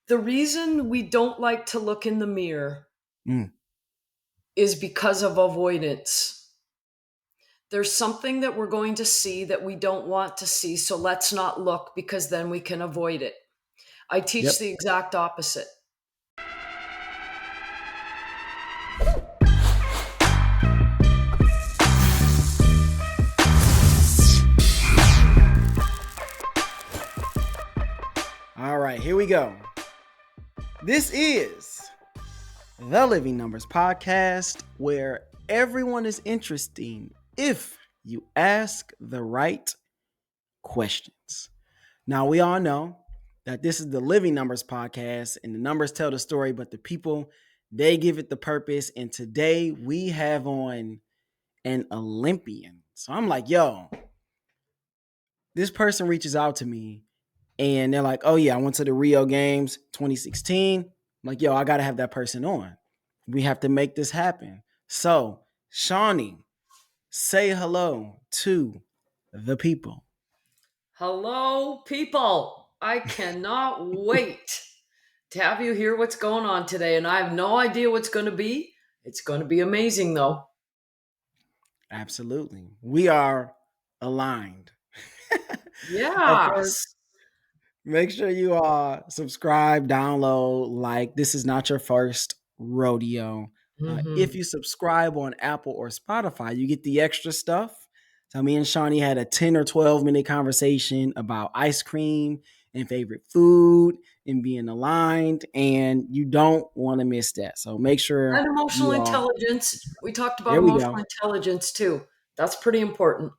The reason we don't like to look in the mirror Mm. is because of avoidance. There's something that we're going to see that we don't want to see, so let's not look because then we can avoid it. I teach Yep. the exact opposite. All right, here we go. This is the Living Numbers Podcast, where everyone is interesting if you ask the right questions. Now, we all know that this is the Living Numbers Podcast, and the numbers tell the story, but the people, they give it the purpose. And today we have on an Olympian. So I'm like, yo, this person reaches out to me and they're like, oh, yeah, I went to the Rio Games 2016. I'm like, yo, I got to have that person on. We have to make this happen. So, Shawnee, say hello to the people. Hello, people. I cannot wait to have you hear what's going on today. And I have no idea what's going to be. It's going to be amazing, though. Absolutely. We are aligned. Of course, Yes. make sure you subscribe, download, like. This is not your first rodeo. If Hmm. you subscribe on Apple or Spotify, you get the extra stuff. So me and Shawnee had a 10 or 12-minute conversation about ice cream and favorite food and being aligned, and you don't want to miss that. So make sure And emotional you all. intelligence. We talked about There we emotional go. intelligence too. That's pretty important.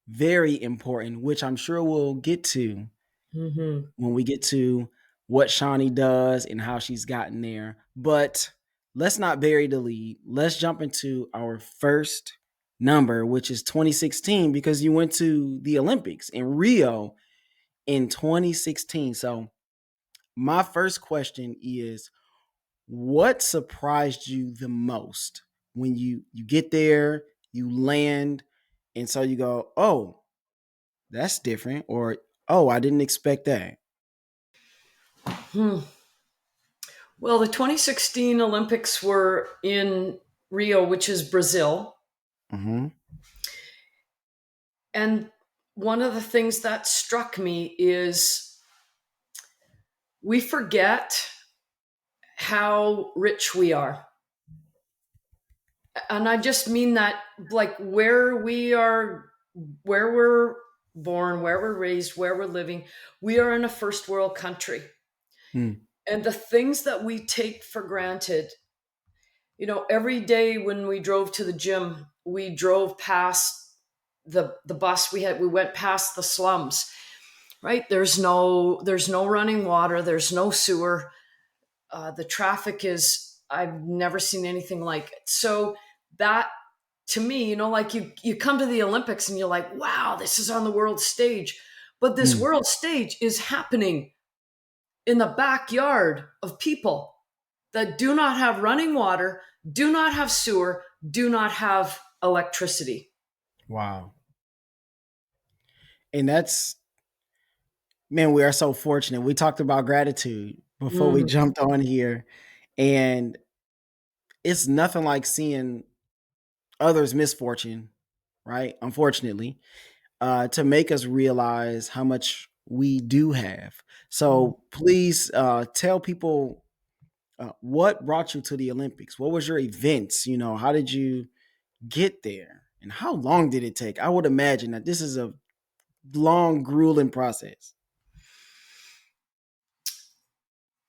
Very important, which I'm sure we'll get to Hmm. when we get to what Shawnee does and how she's gotten there. But let's not bury the lead. Let's jump into our first number, which is 2016, because you went to the Olympics in Rio in 2016. So, my first question is, what surprised you the most when you get there, you land, and so you go, "Oh, that's different," or "Oh, I didn't expect that." Hmm. Well, the 2016 Olympics were in Rio, which is Brazil. Mhm. And one of the things that struck me is we forget how rich we are. And I just mean that, like, where we are, where we're born, where we're raised, where we're living, we are in a first world country. Mm. And the things that we take for granted, every day when we drove to the gym, we drove past the bus we went past the slums, right? There's no running water, there's no sewer. The traffic is, I've never seen anything like it. So that, to me, like, you come to the Olympics and you're like, wow, this is on the world stage. But this Mm. world stage is happening in the backyard of people that do not have running water, do not have sewer, do not have electricity. Wow. And that's, man, we are so fortunate. We talked about gratitude before we Mhm. jumped on here, and it's nothing like seeing others' misfortune, right? Unfortunately, to make us realize how much we do have. So please tell people what brought you to the Olympics. What was your events? How did you get there? And how long did it take? I would imagine that this is a long, grueling process.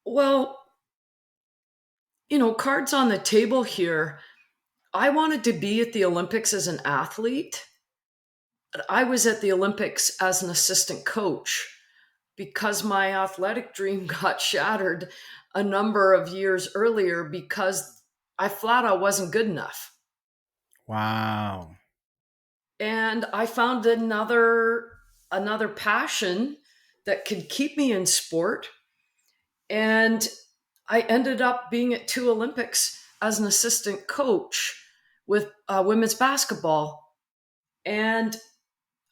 Well, cards on the table here. I wanted to be at the Olympics as an athlete. I was at the Olympics as an assistant coach because my athletic dream got shattered a number of years earlier because I flat out wasn't good enough. Wow. And I found another passion that could keep me in sport. And I ended up being at two Olympics as an assistant coach with women's basketball. And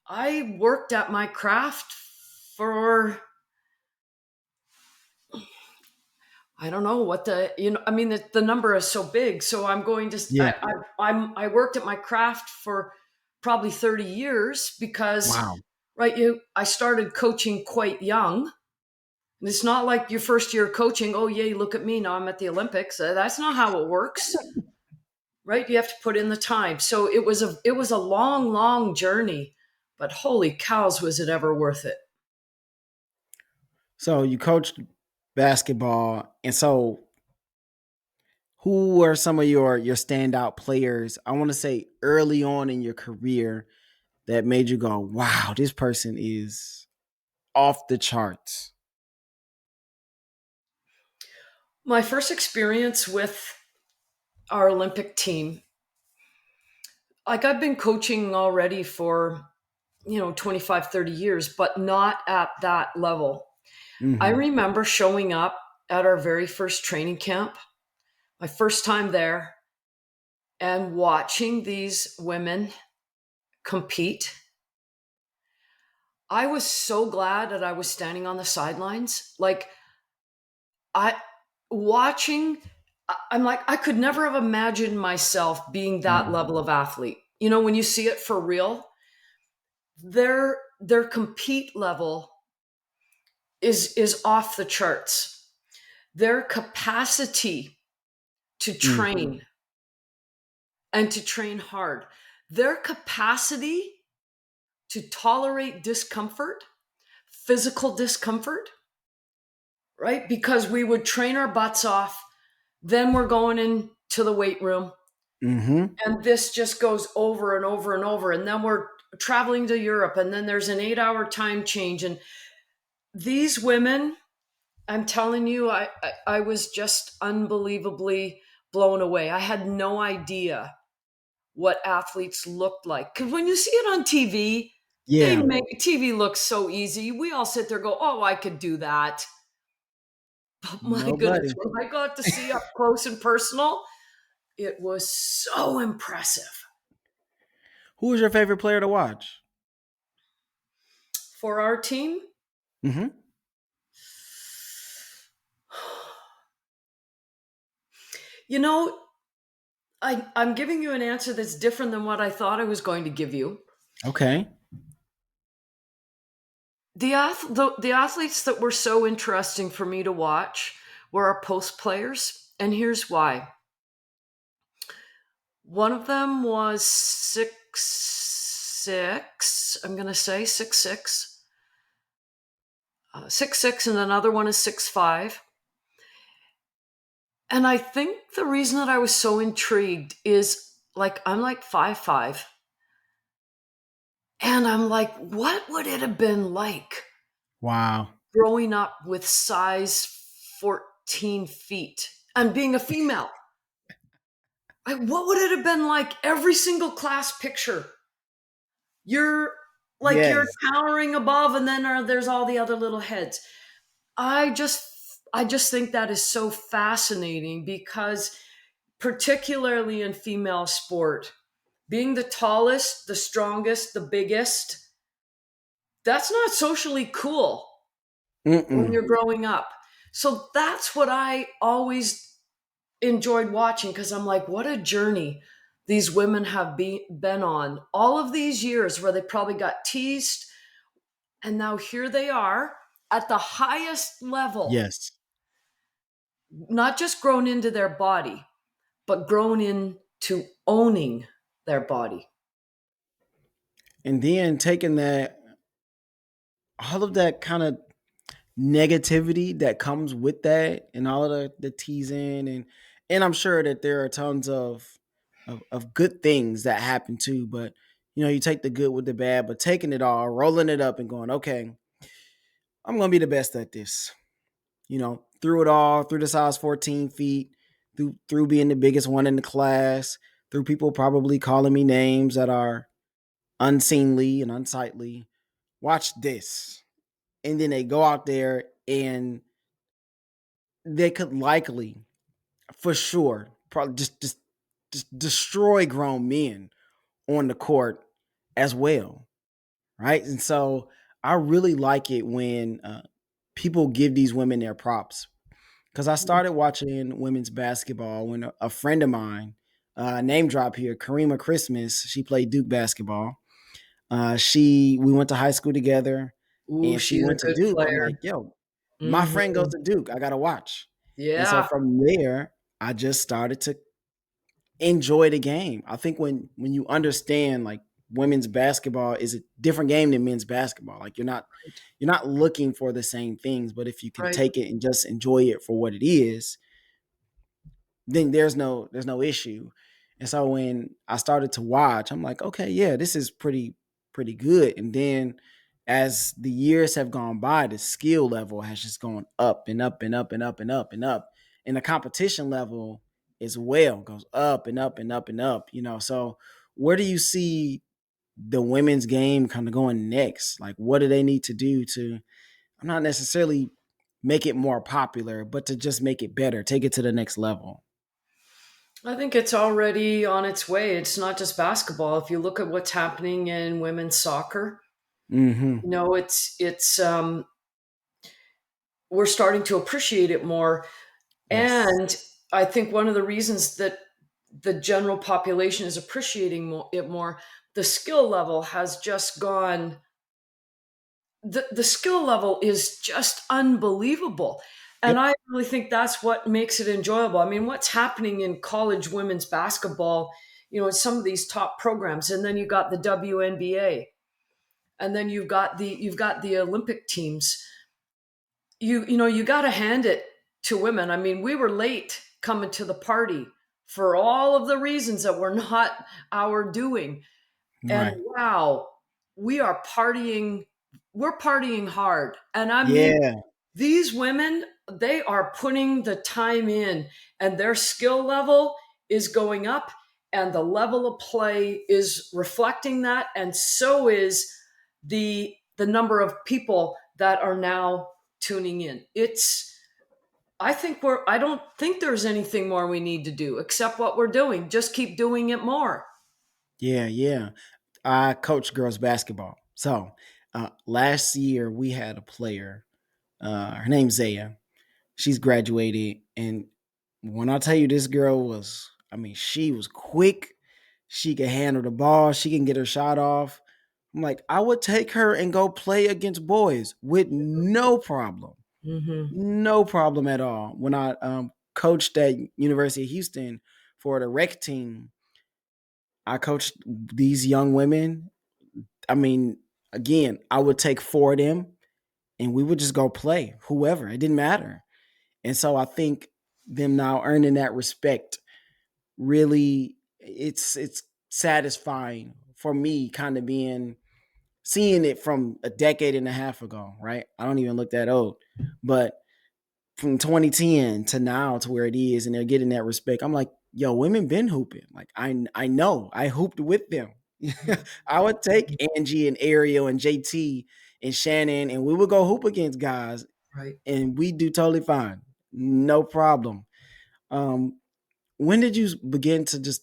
I worked at my craft for I don't know what I mean, the number is so big. So I'm going to, Yeah. I worked at my craft for probably 30 years because, Wow. right, I started coaching quite young. And it's not like your first year of coaching, oh, yay, look at me. Now I'm at the Olympics. That's not how it works, right? You have to put in the time. So it was a long, long journey, but holy cows, was it ever worth it? So you coached basketball, and so who are some of your standout players? I want to say early on in your career that made you go, "Wow, this person is off the charts." My first experience with our Olympic team, like I've been coaching already for, 25, 30 years, but not at that level. I Hmm. remember showing up at our very first training camp, my first time there, and watching these women compete. I was so glad that I was standing on the sidelines. Like I watching I'm like I could never have imagined myself being that level of athlete. When you see it for real, their compete level is off the charts. Their capacity to Hmm. train and to train hard, their capacity to tolerate discomfort, physical discomfort, right? Because we would train our butts off, then we're going into the weight room, Hmm. and this just goes over and over and over. And then we're traveling to Europe, and then there's an 8 hour time change. And these women, I'm telling you, I was just unbelievably blown away. I had no idea what athletes looked like. Because when you see it on TV, they Yeah. make TV look so easy. We all sit there and go, oh, I could do that. But my goodness, Nobody. when I got to see up close and personal, it was so impressive. Who was your favorite player to watch? For our team, Hmm. you know, I'm giving you an answer that's different than what I thought I was going to give you. Okay. The athletes that were so interesting for me to watch were our post players, and here's why. One of them was 6'6". I'm going to say 6'6", 6'6", and another one is 6'5". And I think the reason that I was so intrigued is like I'm like 5'5", and I'm like, what would it have been like Wow. growing up with size 14 feet and being a female? Like, what would it have been like? Every single class picture, you're you're Yes. towering above, and then there's all the other little heads. I just I just think that is so fascinating because particularly in female sport, being the tallest, the strongest, the biggest, that's not socially cool when Mm-mm. you're growing up. So that's what I always enjoyed watching because I'm like, what a journey these women have been on all of these years where they probably got teased. And now here they are at the highest level, Yes. not just grown into their body, but grown into owning their body. And then taking that, all of that kind of negativity that comes with that, and all of the teasing, and I'm sure that there are tons of good things that happen too. But you take the good with the bad, but taking it all, rolling it up, and going, okay, I'm gonna be the best at this. Through it all, through the size 14 feet, through being the biggest one in the class, through people probably calling me names that are unseemly and unsightly. Watch this. And then they go out there and they could likely, for sure, probably just destroy grown men on the court as well, right? And so I really like it when people give these women their props, because I started watching women's basketball when a friend of mine, name drop here, Karima Christmas, she played Duke basketball. We went to high school together, Ooh, and she she's a went to good Duke. I'm player. like, yo, my friend goes Hmm. to Duke. I gotta watch. And so Yeah, from there, I just started to enjoy the game. I think when you understand like women's basketball is a different game than men's basketball. Like you're not looking for the same things, but if you can right. take it and just enjoy it for what it is, then there's no issue. And so when I started to watch, I'm like, okay, yeah, this is pretty good. And then as the years have gone by, the skill level has just gone up and up and up and up and up and up. And the competition level as well goes up and up and up and up. So where do you see the women's game kind of going next? Like what do they need to do to not necessarily make it more popular, but to just make it better, take it to the next level? I think it's already on its way. It's not just basketball. If you look at what's happening in women's soccer, Hmm. it's we're starting to appreciate it more. Yes. And I think one of the reasons that the general population is appreciating it more, the skill level has just gone. The skill level is just unbelievable. And Yep. I really think that's what makes it enjoyable. I mean, what's happening in college women's basketball, in some of these top programs, and then you got the WNBA, and then you've got the Olympic teams. You got to hand it to women. I mean, we were late coming to the party for all of the reasons that were not our doing. And Right. wow, we are partying. We're partying hard. And I mean, Yeah. these women, they are putting the time in, and their skill level is going up, and the level of play is reflecting that. And so is the number of people that are now tuning in. I don't think there's anything more we need to do except what we're doing. Just keep doing it more. Yeah. Yeah. I coach girls basketball. So last year we had a player. Her name's Zaya. She's graduated, and when I tell you this girl was, I mean, she was quick. She could handle the ball. She can get her shot off. I'm like, I would take her and go play against boys with no problem. Hmm. No problem at all. When I coached at University of Houston for the rec team, I coached these young women. I mean, again, I would take four of them and we would just go play whoever. It didn't matter. And so I think them now earning that respect really it's satisfying for me kind of being seeing it from a decade and a half ago, right? I don't even look that old. But from 2010 to now to where it is and they're getting that respect. I'm like, yo, women been hooping. Like I know. I hooped with them. I would take Angie and Ariel and JT and Shannon and we would go hoop against guys Right. and we do totally fine. No problem. Um, when did you begin to just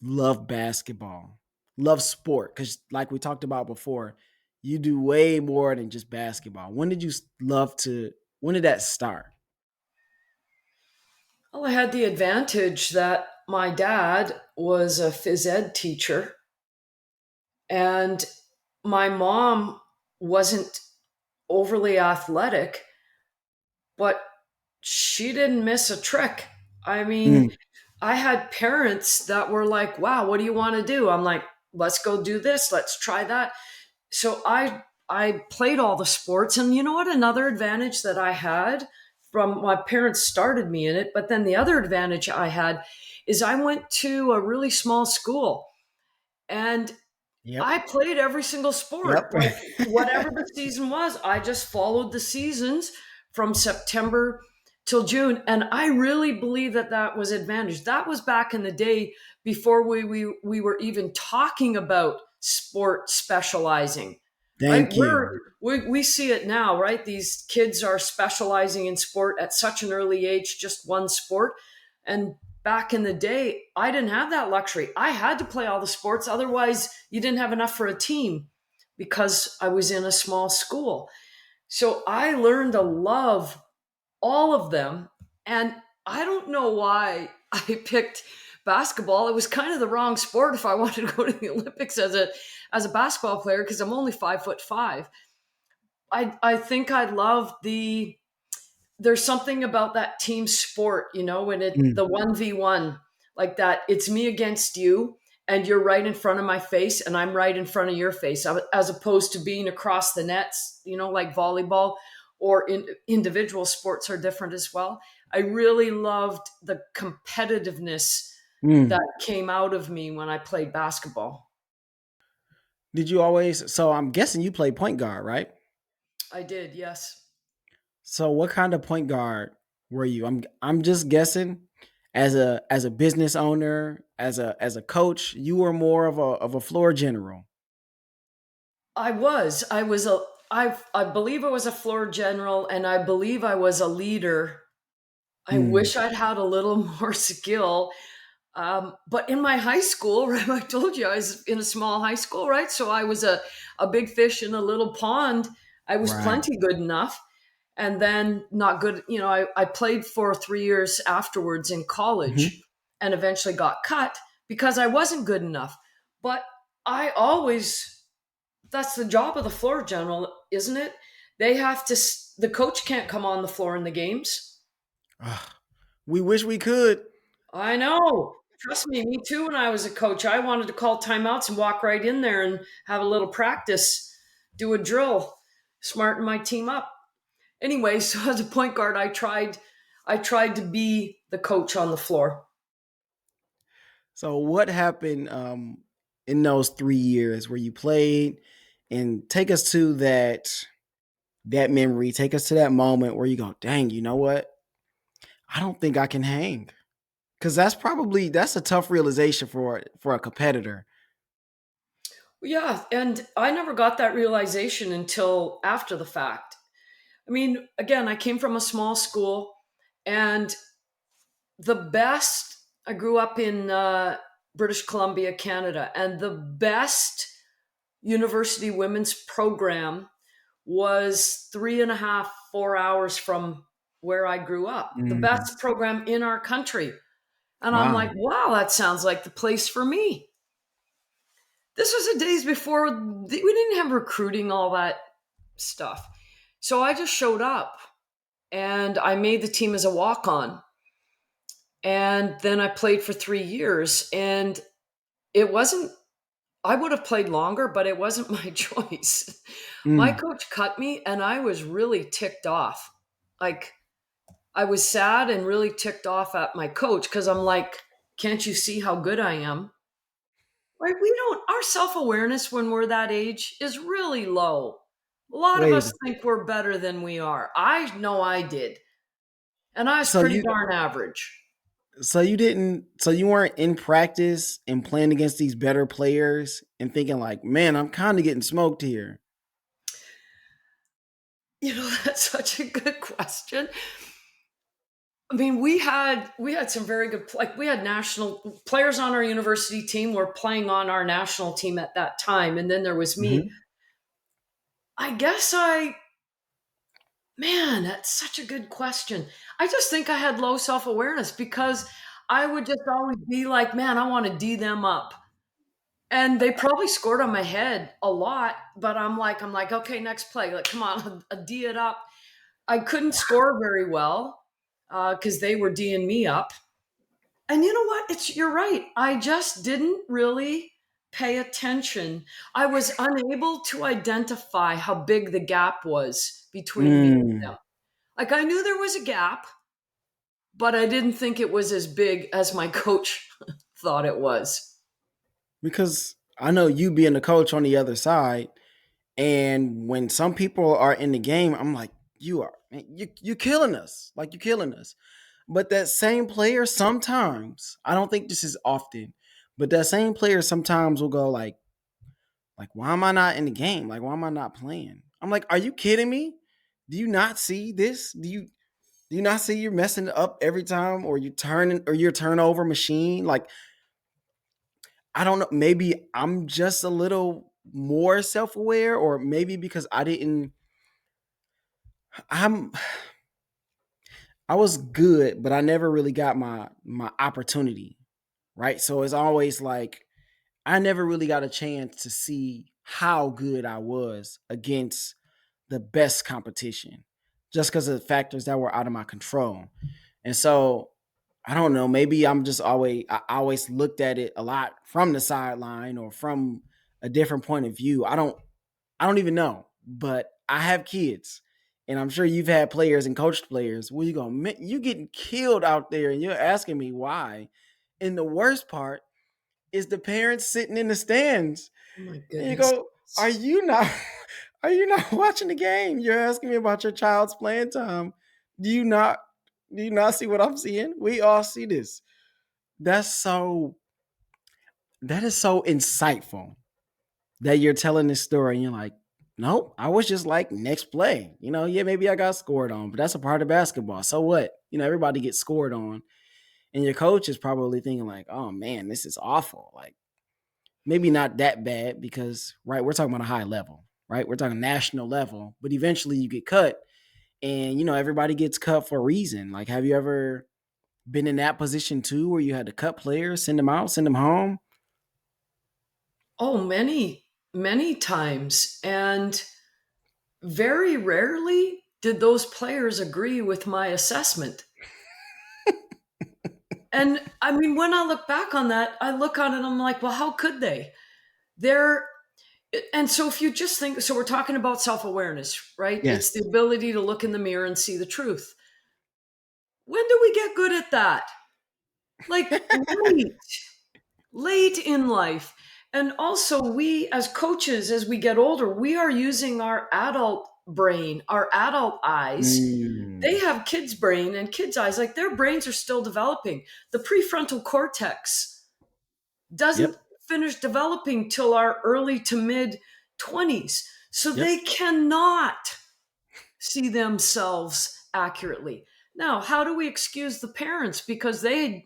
love basketball? Love sport? Because like we talked about before, you do way more than just basketball. When did that start? Well, I had the advantage that my dad was a phys ed teacher, and my mom wasn't overly athletic, but she didn't miss a trick. I mean, Mm, I had parents that were like, wow, what do you want to do? I'm like, let's go do this, let's try that. So I played all the sports, and you know what, another advantage that I had from my parents started me in it, but then the other advantage I had is I went to a really small school, and yep. I played every single sport. Yep. Like whatever the season was, I just followed the seasons from September till June. And I really believe that that was advantage. That was back in the day before we were even talking about sport specializing, right? Thank you. We see it now, right? These kids are specializing in sport at such an early age, just one sport. And back in the day, I didn't have that luxury. I had to play all the sports. Otherwise, you didn't have enough for a team because I was in a small school. So I learned to love all of them. And I don't know why I picked basketball. It was kind of the wrong sport if I wanted to go to the Olympics as a basketball player because I'm only 5'5". I think I love there's something about that team sport, when the Mm. 1v1, like that, it's me against you and you're right in front of my face and I'm right in front of your face, as opposed to being across the nets, like volleyball or individual sports are different as well. I really loved the competitiveness that Mm. came out of me when I played basketball. Did you always? So I'm guessing you play point guard, right? I did, yes. So what kind of point guard were you? I'm just guessing. As a business owner, as a coach, you were more of a floor general. I believe I was a floor general, and I believe I was a leader. I Mm. wish I'd had a little more skill. But in my high school, right, I told you I was in a small high school, right? So I was a big fish in a little pond. I was Right. plenty good enough. And then not good, I played for 3 years afterwards in college Mhm. and eventually got cut because I wasn't good enough. But I always, that's the job of the floor general, isn't it? They have to, the coach can't come on the floor in the games. Ugh, we wish we could. I know. Trust me too. When I was a coach, I wanted to call timeouts and walk right in there and have a little practice, do a drill, smarten my team up. Anyway, so as a point guard, I tried to be the coach on the floor. So what happened in those 3 years where you played, and take us to that memory. Take us to that moment where you go, dang, you know what? I don't think I can hang. Because that's a tough realization for a competitor. Yeah, and I never got that realization until after the fact. I mean, again, I came from a small school, and the best, I grew up in British Columbia, Canada, and the best university women's program was 3.5, 4 hours from where I grew up. The Mm. best program in our country. And I'm like, Wow. wow, that sounds like the place for me. This was the days before we didn't have recruiting, all that stuff. So I just showed up and I made the team as a walk on. And then I played for 3 years. And it wasn't, I would have played longer, but it wasn't my choice. My Mm. coach cut me and I was really ticked off. Like, I was sad and really ticked off at my coach because I'm like, can't you see how good I am? Right? We don't, our self awareness when we're that age is really low. A lot of Wait. us think we're better than we are. I know I did. And I was So pretty you darn average. so you weren't in practice and playing against these better players and thinking like, man, I'm kind of getting smoked here. That's such a good question. I mean, we had some very good, like, we had national players on our university team were playing on our national team at that time, and then there was me. Hmm. I guess man, that's such a good question. I just think I had low self awareness because I would just always be like, man, I want to D them up. And they probably scored on my head a lot, but I'm like, okay, next play. Like, come on, D it up. I couldn't score very well because they were D'ing me up. And you know what? You're right. I just didn't really pay attention. I was unable to identify how big the gap was between me and Mm. them. Like, I knew there was a gap, but I didn't think it was as big as my coach thought it was. Because I know you being a coach on the other side, and when some people are in the game, I'm like, you are man, you killing us. Like you killing us. But that same player sometimes, I don't think this is often, but that same player sometimes will go like why am I not in the game? Like why am I not playing? I'm like, are you kidding me? Do you not see this? Do you not see you're messing up every time, or you turning, or your turnover machine? Like I don't know, maybe I'm just a little more self-aware, or maybe because I'm I was good, but I never really got my opportunity, right? So it's always like I never really got a chance to see how good I was against the best competition just because of the factors that were out of my control. And so I don't know, maybe I always looked at it a lot from the sideline or from a different point of view. I don't even know, but I have kids, and I'm sure you've had players and coached players where you go, "Man, you getting killed out there," and you're asking me why. And the worst part is the parents sitting in the stands, Oh my and you goodness. go, "Are you not? Are you not watching the game? You're asking me about your child's playing time. Do you not? Do you not see what I'm seeing? We all see this. That's so. That is so insightful that you're telling this story and you're like, nope, I was just like next play. Yeah, maybe I got scored on, but that's a part of basketball. So what? Everybody gets scored on. And your coach is probably thinking, like, oh man, this is awful. Like, maybe not that bad because, right, we're talking about a high level, right? We're talking national level, but eventually you get cut and everybody gets cut for a reason. Like, have you ever been in that position too where you had to cut players, send them out, send them home? Oh, many, many times. And very rarely did those players agree with my assessment. And I mean, when I look back on that, I look on it and I'm like, well, how could they? They're, and so if you just think, so we're talking about self awareness, right? It's Yes. the ability to look in the mirror and see the truth. When do we get good at that? Like late in life. And also, we as coaches, as we get older, we are using our adult brain, our adult eyes. They Mm. have kids' brain and kids' eyes, like their brains are still developing. The prefrontal cortex doesn't Yep. finish developing till our early to mid 20s. So Yep. they cannot see themselves accurately. Now, how do we excuse the parents because their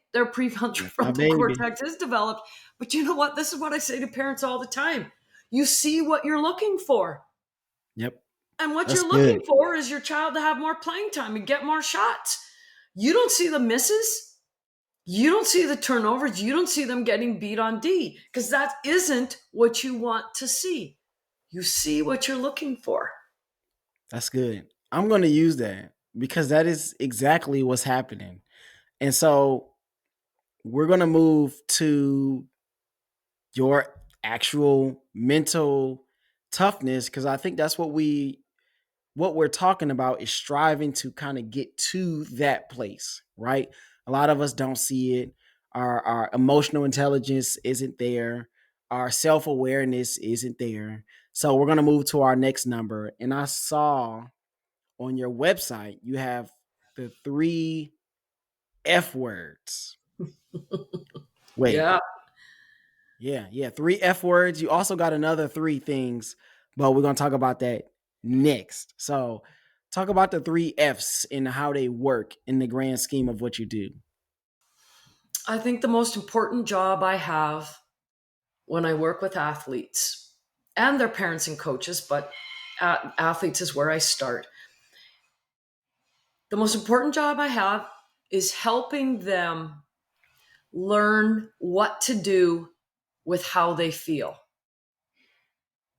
That's my prefrontal baby. cortex is developed? But you know what? This is what I say to parents all the time. You see what you're looking for. Yep. And what That's you're looking good. for is your child to have more playing time and get more shots. You don't see the misses. You don't see the turnovers. You don't see them getting beat on D because that isn't what you want to see. You see what you're looking for. That's good. I'm going to use that because that is exactly what's happening. And so we're going to move to your actual mental toughness because I think that's what we're talking about is striving to kind of get to that place, right? A lot of us don't see it. Our emotional intelligence isn't there. Our self-awareness isn't there. So we're going to move to our next number. And I saw on your website you have the 3 F words. Wait, Yeah. yeah, 3 F words. You also got another 3 things, but we're going to talk about that next. So talk about the 3 F's and how they work in the grand scheme of what you do. I think the most important job I have when I work with athletes and their parents and coaches, but athletes is where I start. The most important job I have is helping them learn what to do with how they feel.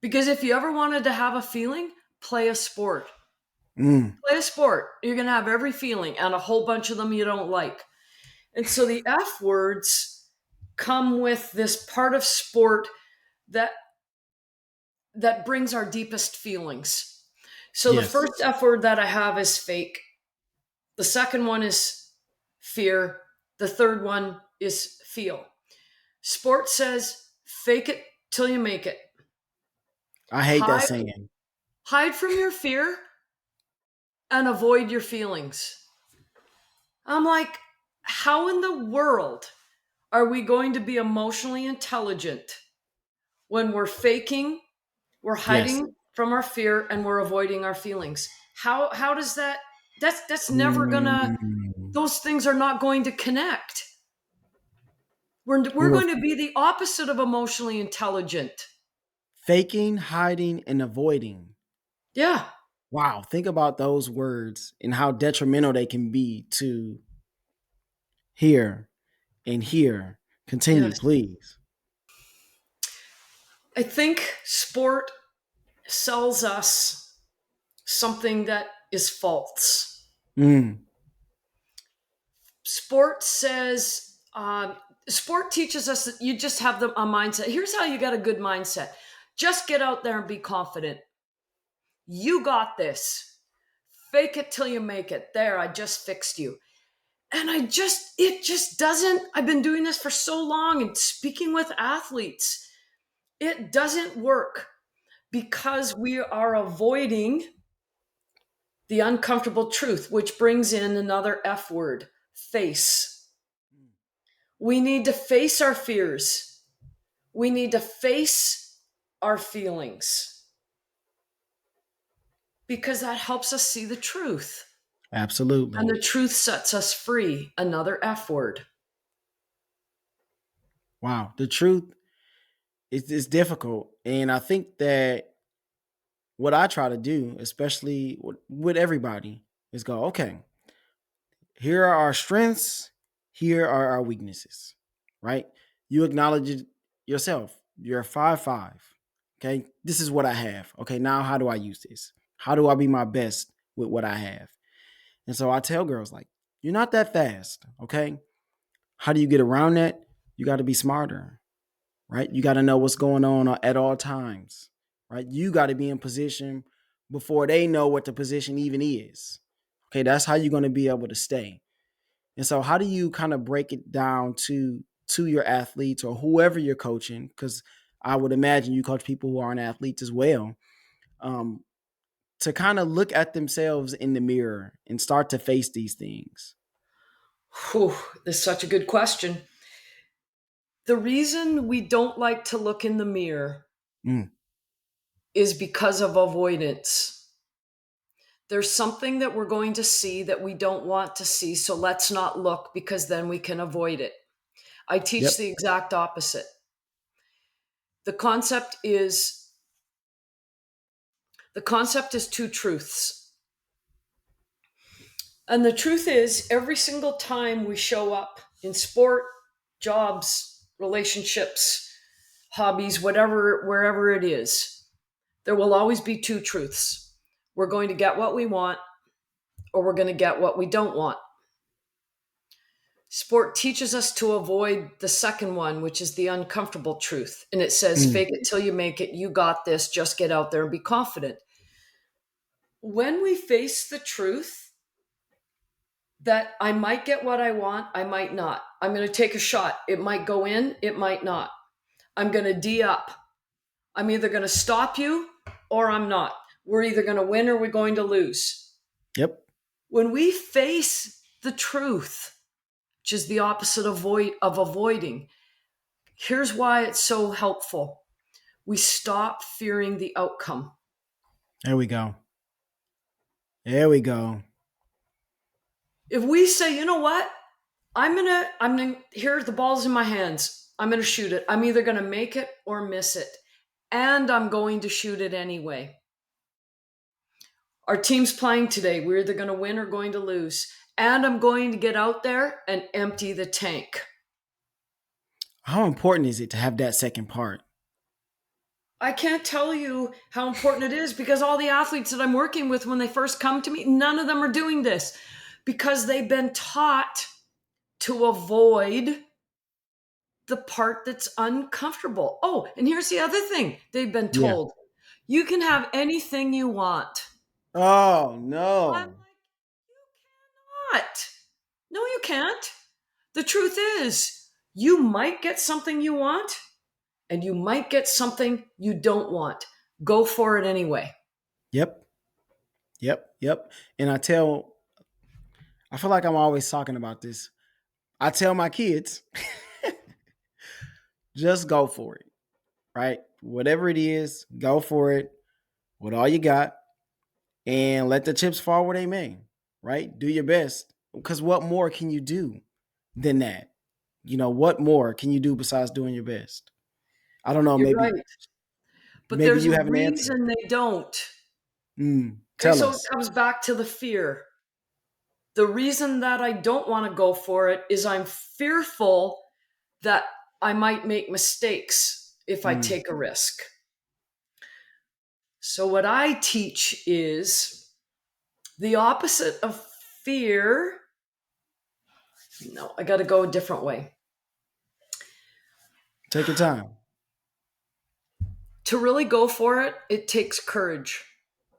Because if you ever wanted to have a feeling, play a sport. Mm, Play a sport. You're going to have every feeling and a whole bunch of them you don't like. And so the F words come with this part of sport that brings our deepest feelings. So the yes, first F word that I have is fake. The second one is fear. The third one is feel. Sport says fake it till you make it. I hate that Hide saying. hide from your fear and avoid your feelings. I'm like, how in the world are we going to be emotionally intelligent when we're faking, we're Yes. hiding from our fear, and we're avoiding our feelings? How does that? That's never gonna. Mm. Those things are not going to connect. We We're were going to be the opposite of emotionally intelligent. faking, hiding, and avoiding. Yeah. Wow, think about those words and how detrimental they can be to here and here. Continue, Yes. please. I think sport sells us something that is false. Mm, Sport says, sport teaches us that you just have a mindset. Here's how you got a good mindset: just get out there and be confident. You got this. Fake it till you make it. There, I just fixed you. And it just doesn't. I've been doing this for so long and speaking with athletes. It doesn't work because we are avoiding the uncomfortable truth, which brings in another F word: face. We need to face our fears. We need to face our feelings because that helps us see the truth. And absolutely. the truth sets us free. Another F word. Wow. The truth is difficult. And I think that what I try to do, especially with everybody, is go, okay, here are our strengths, here are our weaknesses, right? You acknowledge it yourself. You're a 5'5". Okay. This is what I have. Okay. Now, how do I use this? How do I be my best with what I have? And so I tell girls, like, you're not that fast. Okay. How do you get around that? You got to be smarter, right? You got to know what's going on at all times, right? You got to be in position before they know what the position even is. Okay. That's how you're going to be able to stay. And so how do you kind of break it down to your athletes or whoever you're coaching? Because I would imagine you coach people who aren't athletes as well. Um, to kind of look at themselves in the mirror and start to face these things. Whew, this is such a good question. The reason we don't like to look in the mirror Mm, is because of avoidance. There's something that we're going to see that we don't want to see, so let's not look because then we can avoid it. I teach yep. the exact opposite. The concept is the concept is two truths. And the truth is every single time we show up in sport, jobs, relationships, hobbies, whatever wherever it is, there will always be two truths. We're going to get what we want or we're going to get what we don't want. Sport teaches us to avoid the second one, which is the uncomfortable truth. And it says, Mm, fake it till you make it. You got this. Just get out there and be confident. When we face the truth that I might get what I want, I might not. I'm going to take a shot. It might go in, it might not. I'm going to D up. I'm either going to stop you or I'm not. We're either going to win or we're going to lose. yep. When we face the truth, which is the opposite of avoiding, here's why it's so helpful. We stop fearing the outcome. There we go. There we go. If we say, you know what, I'm gonna here the ball's in my hands. I'm gonna shoot it. I'm either gonna make it or miss it. And I'm going to shoot it anyway. Our team's playing today. We're either gonna win or going to lose. And I'm going to get out there and empty the tank. How important is it to have that second part? I can't tell you how important it is because all the athletes that I'm working with, when they first come to me, none of them are doing this because they've been taught to avoid the part that's uncomfortable. Oh, and here's the other thing they've been Yeah. told: you can have anything you want. Oh I'm no. like, what? No, you can't. The truth is, you might get something you want and you might get something you don't want. Go for it anyway. Yep. Yep. Yep. And I feel like I'm always talking about this. I tell my kids, just go for it, right? Whatever it is, go for it with all you got and let the chips fall where they may, right? Do your best. Because what more can you do than that? What more can you do besides doing your best? I don't know. You're Maybe, right. But maybe there's you a have an answer. reason they don't. Mm. Okay, Tell so it us. comes back to the fear. The reason that I don't want to go for it is I'm fearful that I might make mistakes if I Mm. take a risk. So, what I teach is the opposite of fear. No, I got to go a different way. Take your time. To really go for it, it takes courage.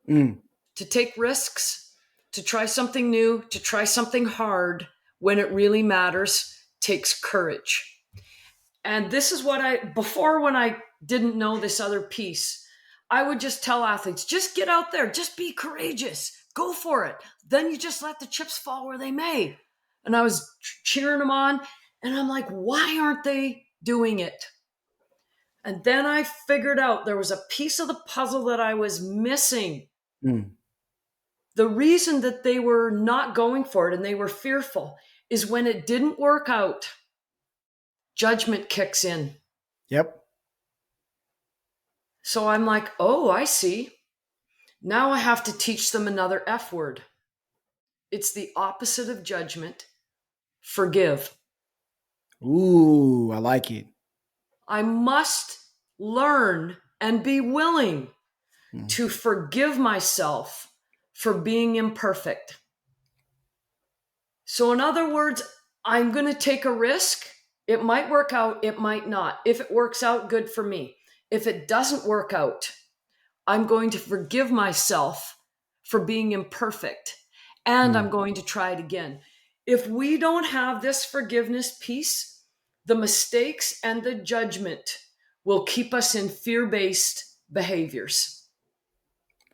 Mm. To take risks, to try something new, to try something hard when it really matters, takes courage. And this is what before when I didn't know this other piece, I would just tell athletes, just get out there, just be courageous, go for it. Then you just let the chips fall where they may. And I was cheering them on, and I'm like, why aren't they doing it? And then I figured out there was a piece of the puzzle that I was missing. Mm. The reason that they were not going for it and they were fearful is when it didn't work out, judgment kicks in. Yep. So I'm like, oh, I see. Now I have to teach them another F word. It's the opposite of judgment, forgive. Ooh, I like it. I must learn and be willing Mm. to forgive myself for being imperfect. So, in other words, I'm going to take a risk. It might work out, it might not. If it works out, good for me. If it doesn't work out, I'm going to forgive myself for being imperfect, and I'm Mm. going to try it again. If we don't have this forgiveness piece, the mistakes and the judgment will keep us in fear based behaviors.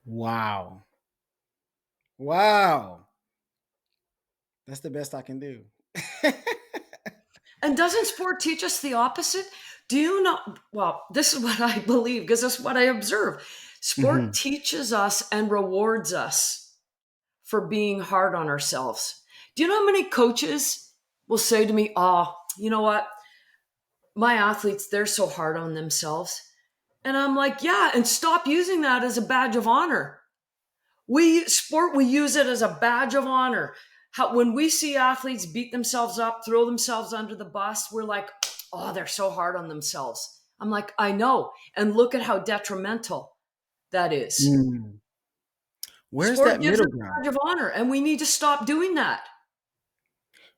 Wow. Wow. That's the best I can do. And doesn't sport teach us the opposite? Do you know? Well, this is what I believe because this is what I observe. Sport Hmm. teaches us and rewards us for being hard on ourselves. Do you know how many coaches will say to me, oh, you know what? My athletes, they're so hard on themselves. And I'm like, yeah, and stop using that as a badge of honor. We use it as a badge of honor. When we see athletes beat themselves up, throw themselves under the bus, we're like, oh, they're so hard on themselves. I'm like, I know. And look at how detrimental that is. Mm. Where's Sport that gives middle it a ground? badge of honor, and we need to stop doing that.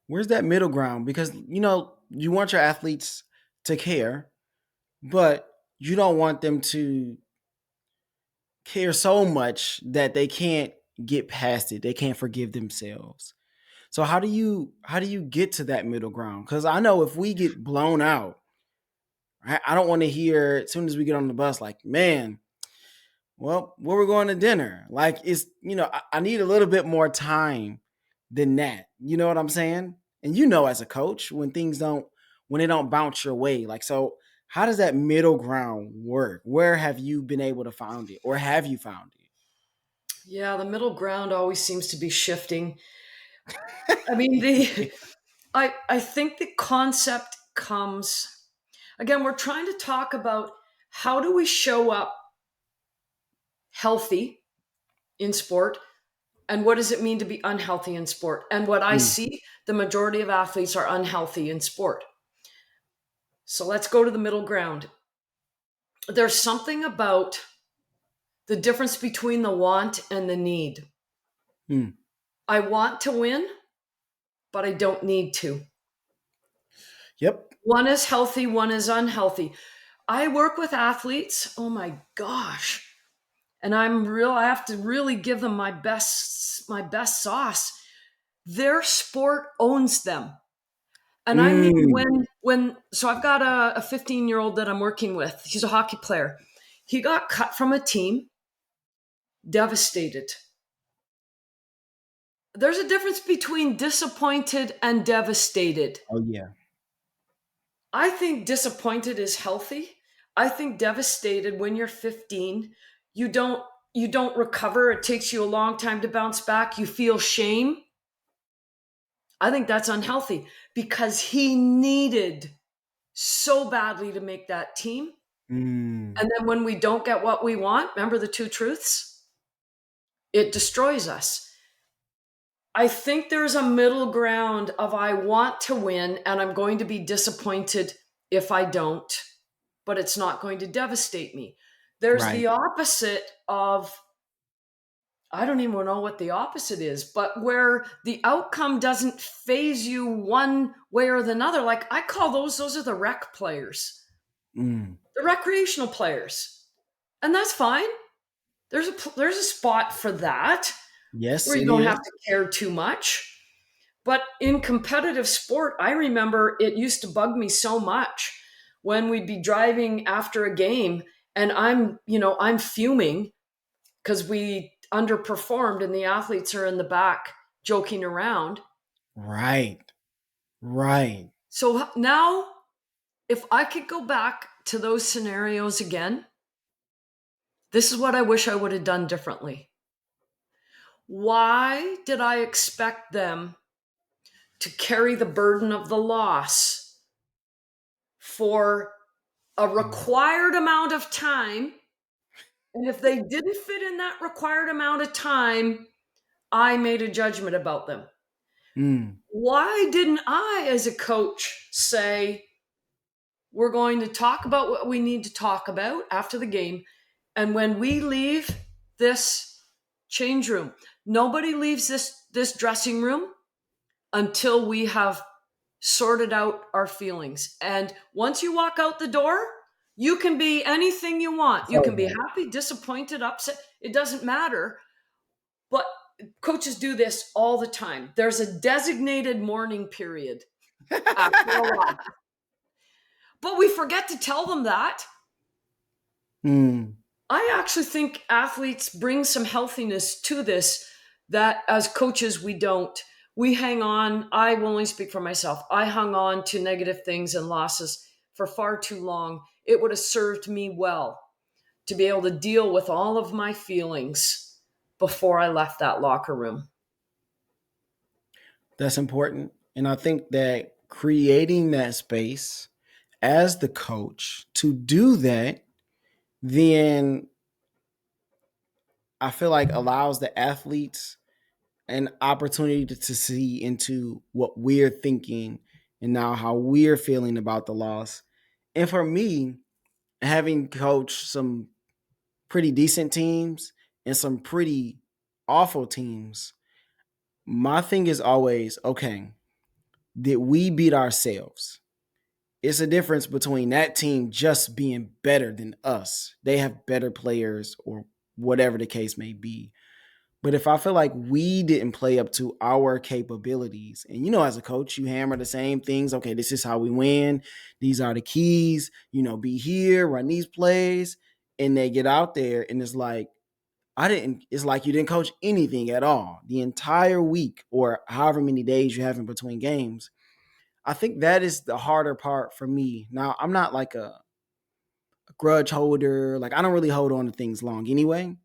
Where's that middle ground? Because, you want your athletes to care, but you don't want them to care so much that they can't get past it. They can't forgive themselves. So how do you get to that middle ground? Because I know if we get blown out, I don't want to hear as soon as we get on the bus, like, man, well, where we're going to dinner. Like, I need a little bit more time than that. You know what I'm saying? And as a coach, when they don't bounce your way, like, so how does that middle ground work? Where have you been able to find it, or have you found Yeah, the middle ground always seems to be shifting. I mean, the it? I think the concept comes again, we're trying to talk about how do we show up healthy in sport and what does it mean to be unhealthy in sport? And what I Mm. see, the majority of athletes are unhealthy in sport. So let's go to the middle ground. There's something about the difference between the want and the need. Mm. I want to win, but I don't need to. Yep. One is healthy, one is unhealthy. I work with athletes. Oh my gosh. And I have to really give them my best sauce. Their sport owns them. And I mean Mm. so I've got a 15-year-old that I'm working with. He's a hockey player. He got cut from a team, devastated. There's a difference between disappointed and devastated. Oh yeah. I think disappointed is healthy. I think devastated when you're 15, you don't you don't recover. It takes you a long time to bounce back. You feel shame. I think that's unhealthy because he needed so badly to make that team. Mm. And then when we don't get what we want, remember the two truths? It destroys us. I think there's a middle ground of I want to win and I'm going to be disappointed if I don't, but it's not going to devastate me. There's Right. the opposite of, I don't even know what the opposite is, but where the outcome doesn't phase you one way or the other. Like I call those are the rec players, Mm. the recreational players. And that's fine. There's a spot for that Yes, where you it don't have is. to care too much. But in competitive sport, I remember it used to bug me so much when we'd be driving after a game and I'm fuming because we underperformed and the athletes are in the back joking around. Right. Right. So now, if I could go back to those scenarios again, this is what I wish I would have done differently. Why did I expect them to carry the burden of the loss for a Mm. required amount of time? And if they didn't fit in that required amount of time, I made a judgment about them. Mm. Why didn't I, as a coach, say, we're going to talk about what we need to talk about after the game? And when we leave this change room, nobody leaves this dressing room until we have sorted out our feelings. And once you walk out the door, you can be anything you want. You can be Horrible. happy, disappointed, upset. It doesn't matter. But coaches do this all the time. There's a designated mourning period after a loss. But we forget to tell them that. Mm. I actually think athletes bring some healthiness to this that as coaches we don't. We hang on. I will only speak for myself. I hung on to negative things and losses for far too long. It would have served me well to be able to deal with all of my feelings before I left that locker room. That's important. And I think that creating that space as the coach to do that, then I feel like allows the athletes an opportunity to see into what we're thinking and now how we're feeling about the loss. And for me, having coached some pretty decent teams and some pretty awful teams, my thing is always okay, did we beat ourselves? It's a difference between that team just being better than us. They have better players or whatever the case may be. But if I feel like we didn't play up to our capabilities, and as a coach, you hammer the same things. Okay, this is how we win. These are the keys. Be here, run these plays, and they get out there, and it's like I didn't. It's like you didn't coach anything at all the entire week, or however many days you have in between games. I think that is the harder part for me. Now, I'm not like a grudge holder. Like I don't really hold on to things long anyway.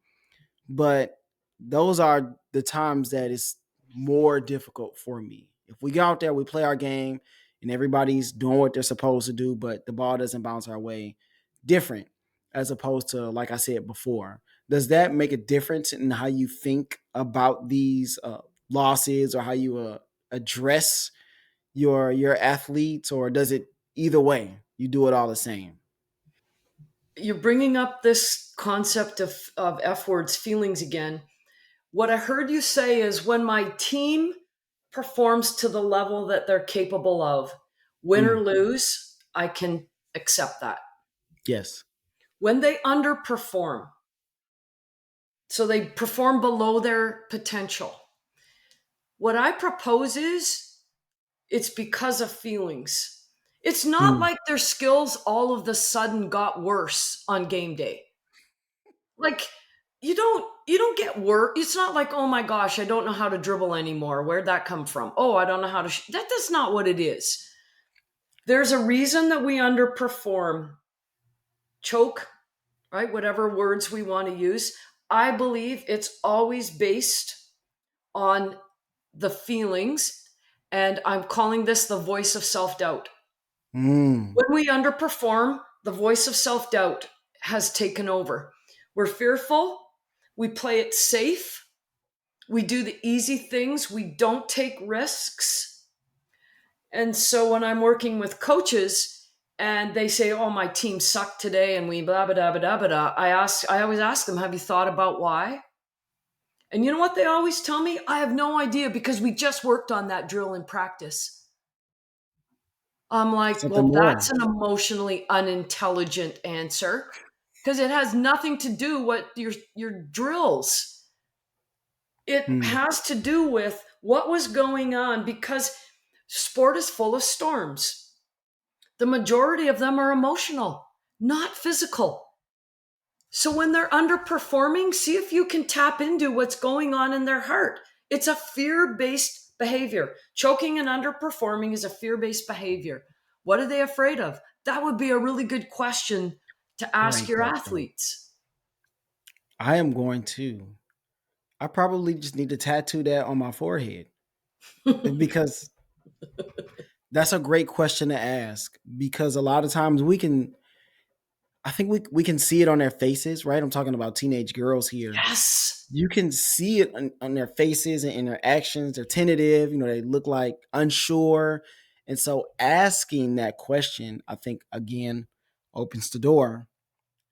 But those are the times that it's more difficult for me. If we go out there, we play our game, and everybody's doing what they're supposed to do, but the ball doesn't bounce our way, different as opposed to, like I said before. Does that make a difference in how you think about these losses or how you address your athletes, or does it either way? You do it all the same. You're bringing up this concept of F words, feelings again. What I heard you say is when my team performs to the level that they're capable of, win or Mm, lose, I can accept that. yes. When they underperform, so they perform below their potential, what I propose is it's because of feelings. It's not Mm, like their skills all of the sudden got worse on game day. Like you don't get work. It's not like, oh my gosh, I don't know how to dribble anymore. Where'd that come from? Oh, I don't know how to. That's not what it is. There's a reason that we underperform, choke, right? Whatever words we want to use. I believe it's always based on the feelings, and I'm calling this the voice of self doubt. mm, When we underperform, the voice of self doubt has taken over. We're fearful. We play it safe. We do the easy things. We don't take risks. And so when I'm working with coaches and they say, "Oh, my team sucked today," and we blah blah blah blah blah, I always ask them, "Have you thought about why?" And you know what they always tell me? "I have no idea because we just worked on that drill in practice." I'm like, Something "Well, more. that's an emotionally unintelligent answer because it has nothing to do with your drills. It Hmm. has to do with what was going on because sport is full of storms. The majority of them are emotional, not physical. So when they're underperforming, see if you can tap into what's going on in their heart. It's a fear based behavior. Choking and underperforming is a fear based behavior. What are they afraid of? That would be a really good question to ask Great your question. athletes. I am going to. I probably just need to tattoo that on my forehead because that's a great question to ask. Because a lot of times I think we can see it on their faces, right? I'm talking about teenage girls here. Yes. You can see it on their faces and in their actions. They're tentative, they look like unsure. And so asking that question, I think, again, opens the door.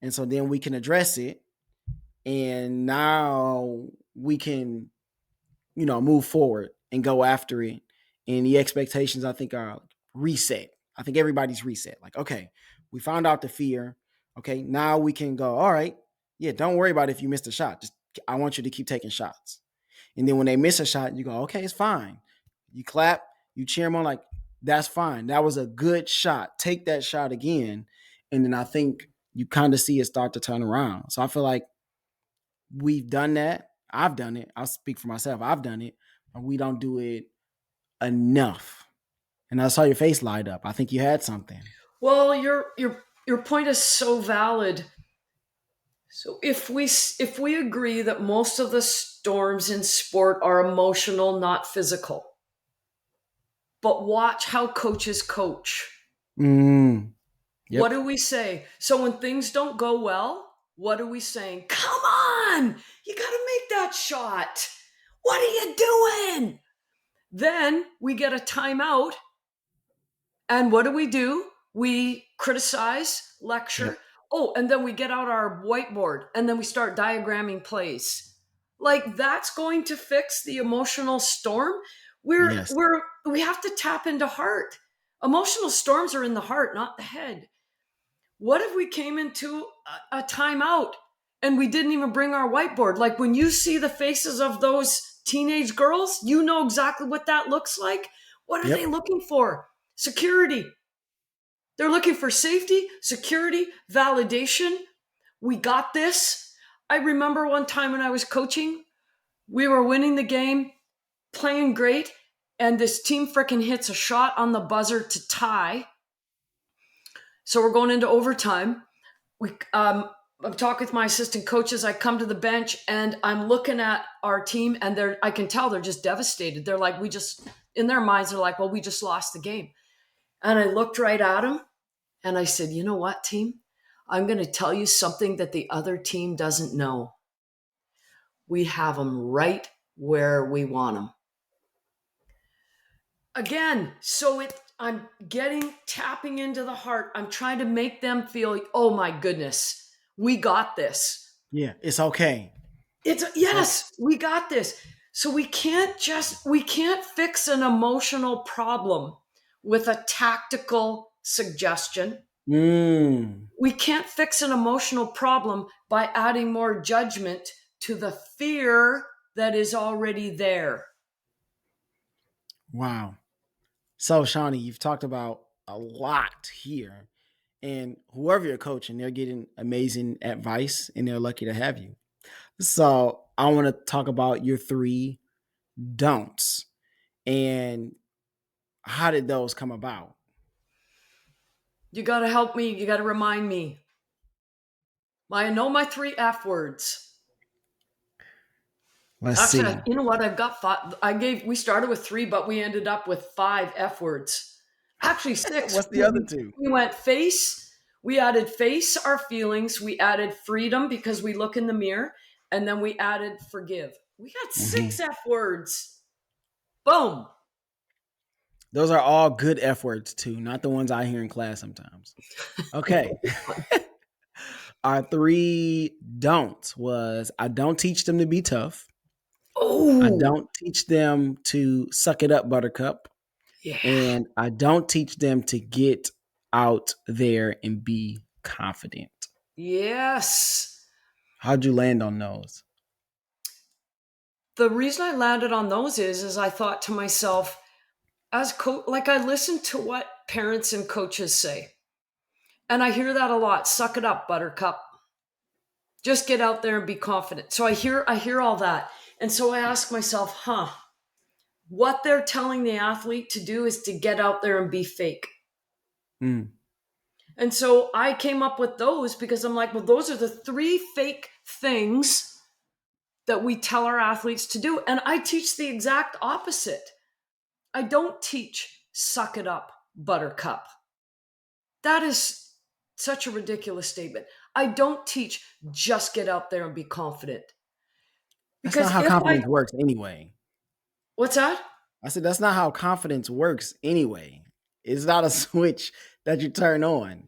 And so then we can address it. And now we can move forward and go after it. And the expectations, I think, are reset. I think everybody's reset. Like, okay, we found out the fear. Okay, now we can go, all right, yeah, don't worry about if you missed a shot. Just I want you to keep taking shots. And then when they miss a shot, you go, okay, it's fine. You clap, you cheer them on, like, that's fine. That was a good shot. Take that shot again. And then I think you kind of see it start to turn around. So I feel like we've done that. I've done it. I'll speak for myself. I've done it. And we don't do it enough. And I saw your face light up. I think you had something. Well, your point is so valid. So if we agree that most of the storms in sport are emotional, not physical, but watch how coaches coach. Mm, What yep. do we say? So when things don't go well, what are we saying? Come on, you got to make that shot. What are you doing? Then we get a timeout. And what do? We criticize, lecture. Yep. Oh, and then we get out our whiteboard and then we start diagramming plays. Like that's going to fix the emotional storm. Yes. We have to tap into heart. Emotional storms are in the heart, not the head. What if we came into a timeout and we didn't even bring our whiteboard? Like when you see the faces of those teenage girls, you know exactly what that looks like. What are they Yep. looking for? Security. They're looking for safety, security, validation. We got this. I remember one time when I was coaching, we were winning the game, playing great, and this team frickin' hits a shot on the buzzer to tie. So we're going into overtime. I'm talking with my assistant coaches. I come to the bench and I'm looking at our team, and I can tell they're just devastated. They're like, in their minds, they're like, well, we just lost the game. And I looked right at them and I said, you know what, team? I'm going to tell you something that the other team doesn't know. We have them right where we want them. Again, I'm tapping into the heart. I'm trying to make them feel, oh my goodness, we got this. Yeah. It's okay. It's Yes, we got this. So we can't fix an emotional problem with a tactical suggestion. mm, We can't fix an emotional problem by adding more judgment to the fear that is already there. wow. So Shawnee, you've talked about a lot here. And whoever you're coaching, they're getting amazing advice and they're lucky to have you. So I want to talk about your three don'ts and how did those come about? You got to help me. You got to remind me. I know my three F words. Let's Actually, see. you know what? I've got five. We started with three, but we ended up with five F words. Actually, six. What's the other two? We went face. We added face our feelings. We added freedom because we look in the mirror. And then we added forgive. We got Hmm. 6 F words. Boom. Those are all good F words too, not the ones I hear in class sometimes. Okay. Our three don'ts was I don't teach them to be tough. I Oh, don't teach them to suck it up, buttercup. yeah. And I don't teach them to get out there and be confident. Yes. How'd you land on those? The reason I landed on those is I thought to myself, like I listen to what parents and coaches say. And I hear that a lot. Suck it up, buttercup. Just get out there and be confident. So I hear all that. And so I ask myself, what they're telling the athlete to do is to get out there and be fake. Mm, And so I came up with those because I'm like, well, those are the 3 fake things that we tell our athletes to do. And I teach the exact opposite. I don't teach suck it up, buttercup. That is such a ridiculous statement. I don't teach just get out there and be confident. that's not Because how if I, confidence works anyway. what's that? I said, that's not how confidence works anyway. It's not a switch that you turn on.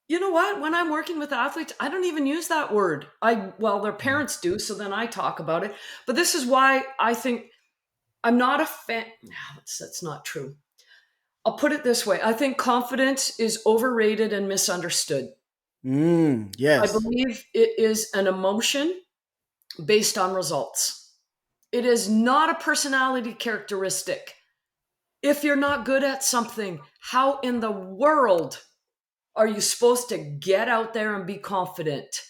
You know what? When I'm working with athletes, I don't even use that word. Well, their Mm. parents do, so then I talk about it. But this is why I think I'm not a fan. No, that's not true. I'll put it this way. I think confidence is overrated and misunderstood. I Yes. believe it is an emotion based on results. It is not a personality characteristic. If you're not good at something, how in the world are you supposed to get out there and be confident?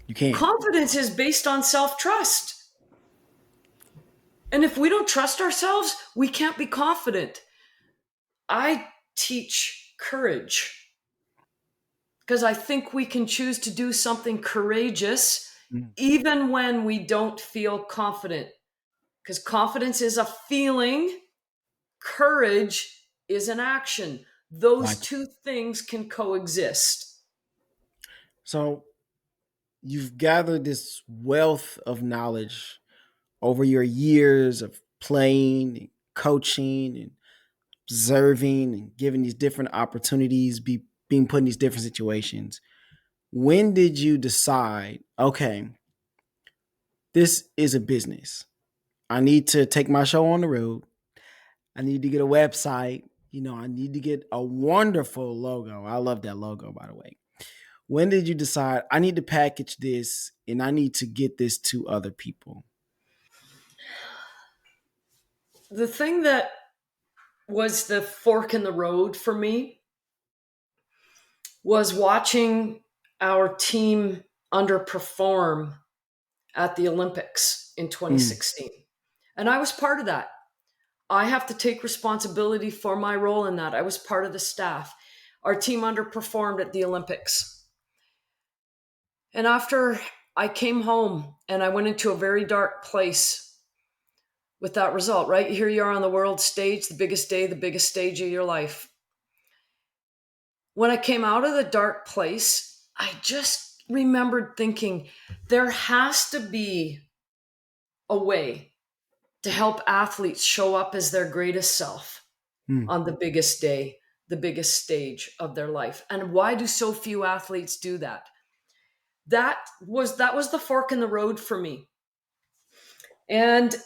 You can't. Confidence is based on self trust. And if we don't trust ourselves, we can't be confident. I teach courage because I think we can choose to do something courageous Mm. even when we don't feel confident. Because confidence is a feeling, courage is an action. Those Like, two things can coexist. so you've gathered this wealth of knowledge over your years of playing and coaching and observing and giving these different opportunities, being put in these different situations. When did you decide, okay, this is a business? I need to take my show on the road. I need to get a website. I need to get a wonderful logo. I love that logo, by the way. When did you decide I need to package this and I need to get this to other people? The thing that was the fork in the road for me was watching our team underperform at the Olympics in Mm, 2016. And I was part of that. I have to take responsibility for my role in that. I was part of the staff. Our team underperformed at the Olympics. And after I came home and I went into a very dark place with that result, right? Here you are on the world stage, the biggest day, the biggest stage of your life. When I came out of the dark place, I just remembered thinking there has to be a way to help athletes show up as their greatest self mm. on the biggest day, the biggest stage of their life. And why do so few athletes do that? That was the fork in the road for me. And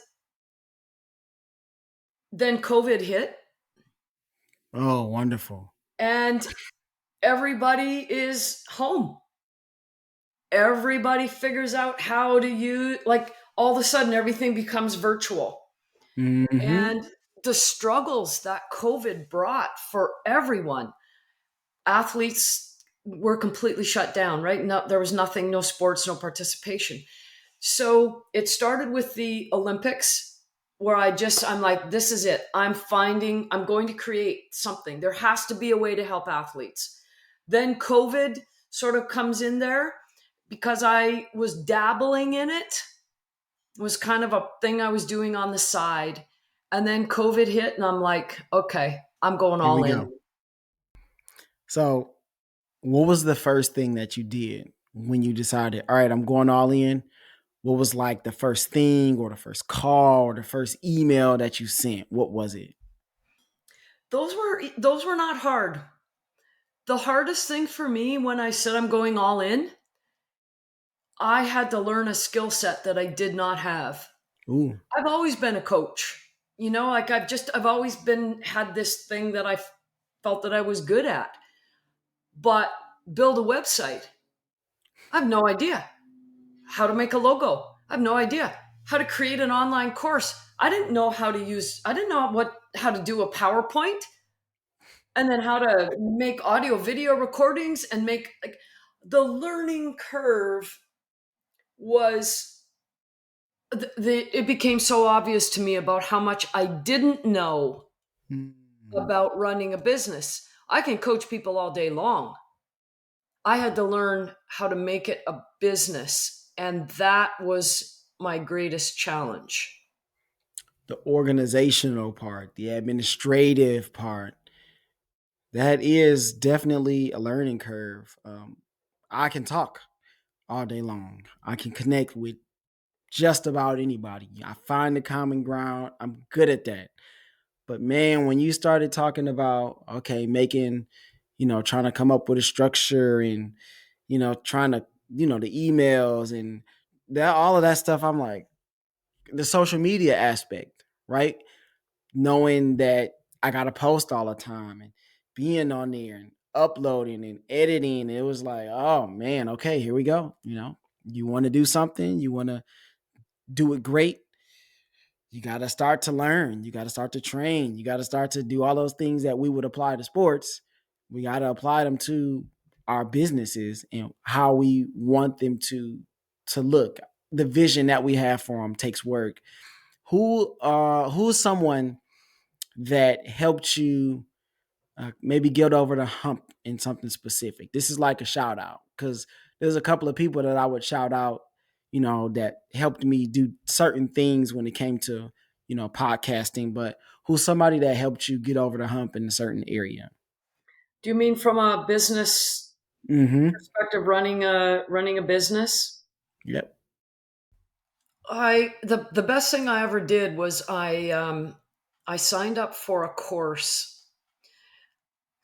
then COVID hit Oh, wonderful. and everybody is home. Everybody figures out how to use, like, all of a sudden everything becomes virtual. Hmm. And the struggles that COVID brought for everyone, athletes were completely shut down, right? No, there was nothing, no sports, no participation. So it started with the Olympics where I'm like, this is it. I'm going to create something. There has to be a way to help athletes. Then COVID sort of comes in there because I was dabbling in it. It was kind of a thing I was doing on the side. And then COVID hit and I'm like, okay, I'm going Here all we in. go. So, what was the first thing that you did when you decided, all right, I'm going all in? what was like the first thing or the first call or the first email that you sent? What was it? Those were not hard. The hardest thing for me when I said I'm going all in, I had to learn a skill set that I did not have. Ooh. I've always been a coach. Like I've always been had this thing that I felt that I was good at. But build a website, I have no idea. How to make a logo, I have no idea. How to create an online course, I didn't know how to do a PowerPoint, and then how to make audio video recordings and make like the learning curve was it became so obvious to me about how much I didn't know Mm. about running a business. I can coach people all day long. I had to learn how to make it a business, and that was my greatest challenge. The organizational part, the administrative part, that is definitely a learning curve. I can talk all day long. I can connect with just about anybody. I find the common ground. I'm good at that. But man, when you started talking about, okay, making, trying to come up with a structure and, trying to, the emails and that, all of that stuff, I'm like, the social media aspect, right? Knowing that I got to post all the time and being on there and uploading and editing. It was like, oh man, okay, here we go. You want to do something, you want to do it great, you got to start to learn, you got to start to train, you got to start to do all those things that we would apply to sports. We got to apply them to our businesses and how we want them to look. The vision that we have for them takes work. Who's someone that helped you maybe get over the hump in something specific? This is like a shout out because there's a couple of people that I would shout out, that helped me do certain things when it came to, podcasting, but who's somebody that helped you get over the hump in a certain area? Do you mean from a business Mm-hmm. perspective, running a business? Yep. The best thing I ever did was I signed up for a course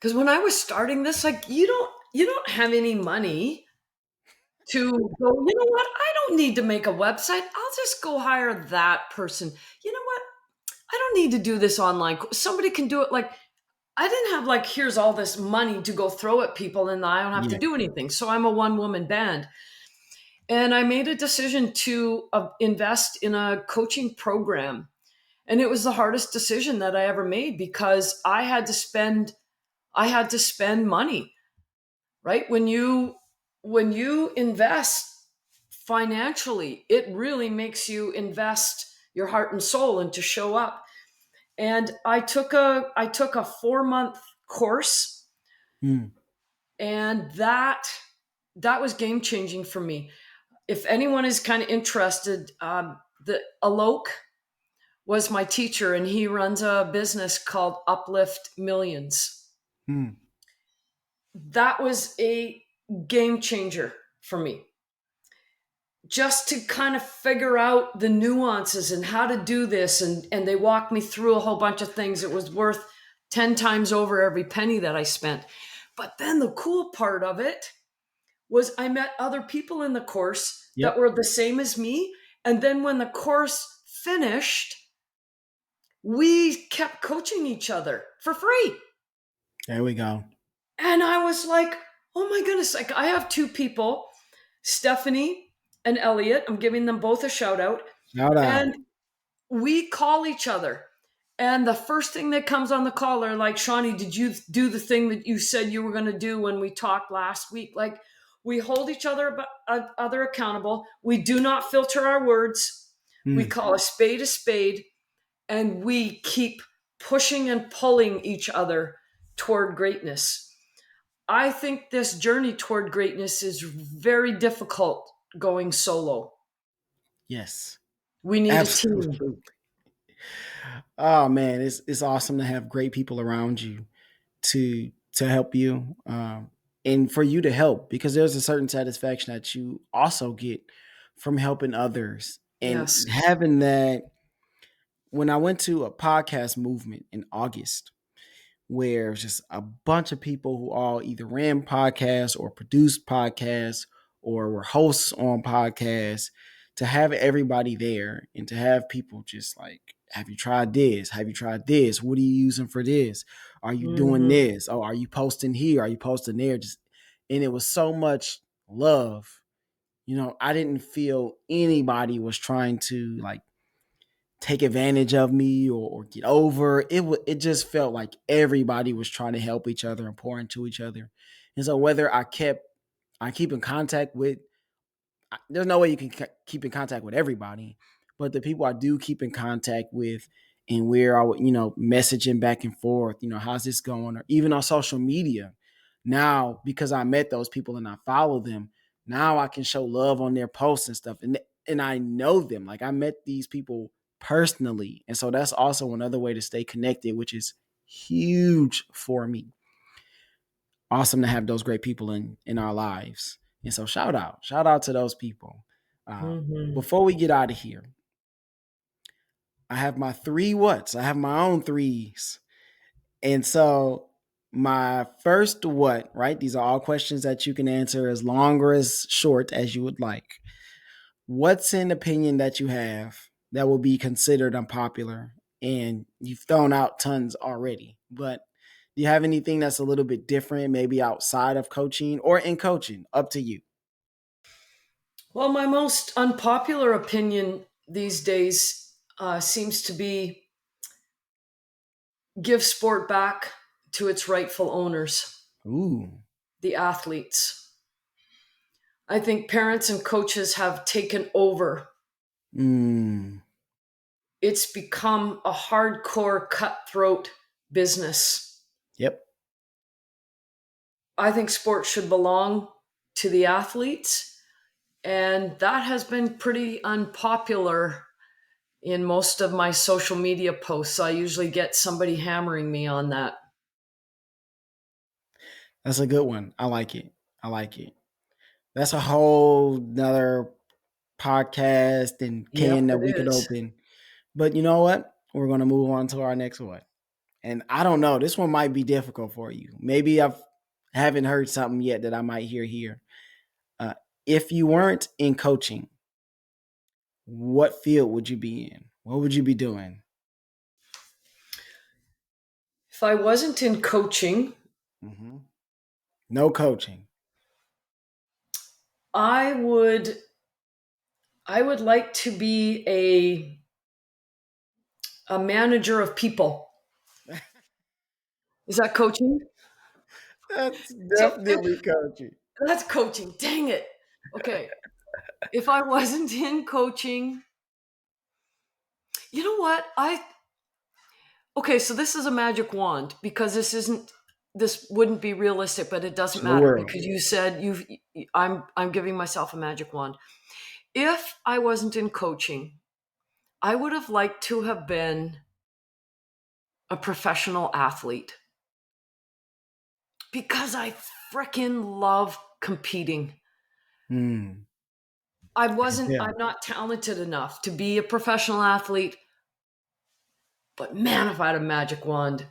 because when I was starting this, like you don't have any money to go. You know what? I don't need to make a website. I'll just go hire that person. You know what? I don't need to do this online. Somebody can do it. Like I didn't have like here's all this money to go throw at people and I don't have to Yeah. do anything. So I'm a one woman band. And I made a decision to invest in a coaching program. And it was the hardest decision that I ever made because I had to spend money, right? When you invest financially, it really makes you invest your heart and soul and to show up. And I took a 4-month course, Mm. and that was game changing for me. If anyone is kind of interested, the Alok was my teacher, and he runs a business called Uplift Millions. Mm. That was a game changer for me. Just to kind of figure out the nuances and how to do this, and they walked me through a whole bunch of things. It was worth 10 times over every penny that I spent. But then the cool part of it was I met other people in the course that Yep. were the same as me. And then when the course finished, we kept coaching each other for free. There we go. And I was like, oh my goodness, like I have two people, Stephanie and Elliot. I'm giving them both a shout out. Shout out. And we call each other. And the first thing that comes on the call are like, Shawnee, did you do the thing that you said you were going to do when we talked last week? Like, we hold each other accountable. We do not filter our words. We Mm. call a spade, and we keep pushing and pulling each other toward greatness. I think this journey toward greatness is very difficult going solo. Yes. We need a team. Absolutely. Oh man, it's awesome to have great people around you to help you, and for you to help, because there's a certain satisfaction that you also get from helping others and Yes. having that. When I went to a podcast movement in August, where it's just a bunch of people who all either ran podcasts or produced podcasts or were hosts on podcasts, to have everybody there and to have people just like, have you tried this? Have you tried this? What are you using for this? Are you doing Hmm. this? Oh, are you posting here? Are you posting there? Just, and it was so much love. I didn't feel anybody was trying to like take advantage of me or get over. It just felt like everybody was trying to help each other and pour into each other. And so whether I keep in contact with, there's no way you can keep in contact with everybody, but the people I do keep in contact with, and we're all messaging back and forth, how's this going, or even on social media. Now, because I met those people and I follow them, now I can show love on their posts and stuff, and I know them. Like, I met these people personally, and so that's also another way to stay connected, which is huge for me. Awesome to have those great people in our lives. And so shout out to those people. Uh, Hmm. Before we get out of here, I have my three whats. I have my own threes. And so my first what, right? These are all questions that you can answer as long or as short as you would like. What's an opinion that you have that will be considered unpopular? And you've thrown out tons already, but do you have anything that's a little bit different, maybe outside of coaching or in coaching? Up to you. Well, my most unpopular opinion these days seems to be give sport back to its rightful owners, Ooh. the athletes. I think parents and coaches have taken over. Mm. It's become a hardcore cutthroat business. Yep. I think sports should belong to the athletes, and that has been pretty unpopular in most of my social media posts. I usually get somebody hammering me on that. That's a good one. I like it. I like it. That's a whole nother podcast and Yep, can that it we could is. open. But you know what? We're going to move on to our next one. And I don't know. This one might be difficult for you. Maybe I've haven't heard something yet that I might hear here. Uh, if you weren't in coaching, what field would you be in? What would you be doing? If I wasn't in coaching, Hmm. No coaching. I would I would like to be a manager of people. Is that coaching? That's So definitely coaching. that's coaching. Dang it. Okay. If I wasn't in coaching, you know what? I Okay, so this is a magic wand because this wouldn't be realistic, but it doesn't To the matter world. because you said I'm giving myself a magic wand. If I wasn't in coaching, I would have liked to have been a professional athlete because I freaking love competing. Hmm. I can I'm tell. not talented enough to be a professional athlete, but man, if I had a magic wand,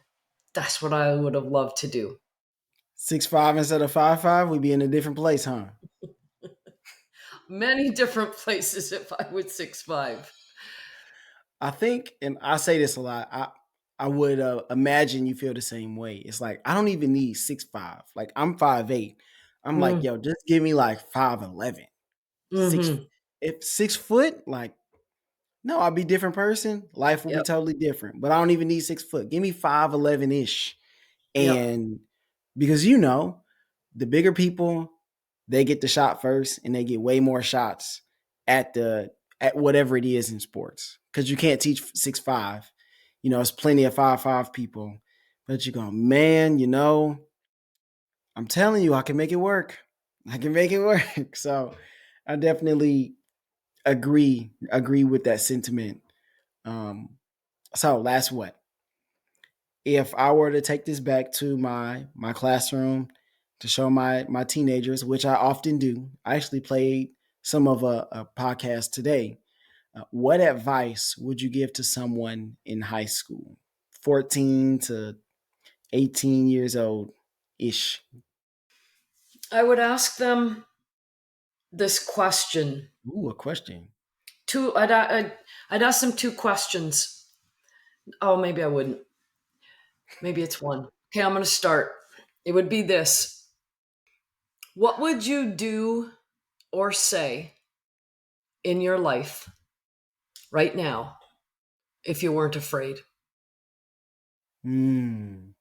that's what I would have loved to do. 6'5" instead of 5'5", we'd be in a different place, huh? Many different places if I was 6'5". I think, and I say this a lot. I would imagine you feel the same way. It's like I don't even need 6'5". Like I'm 5'8". I'm like, Mm. yo, just give me like 5'11". Six, Mm-hmm. if 6 foot, like no, I'll be a different person. Life will be Yep. totally different. But I don't even need 6 foot. Give me 5'11" ish, Yep. and because the bigger people, they get the shot first and they get way more shots at the at whatever it is in sports. Because you can't teach 6'5". It's plenty of 5'5" people. But you go, man, I'm telling you, I can make it work. I can make it work. So I definitely agree with that sentiment. Um, so last what? If I were to take this back to my classroom to show my teenagers, which I often do, I actually played some of a podcast today, what advice would you give to someone in high school, 14 to 18 years old ish? I would ask them this question. Ooh, a question. I'd ask them two questions. Oh, maybe I wouldn't. Maybe it's one. Okay, I'm going to start. It would be this. What would you do or say in your life right now if you weren't afraid? Hmm.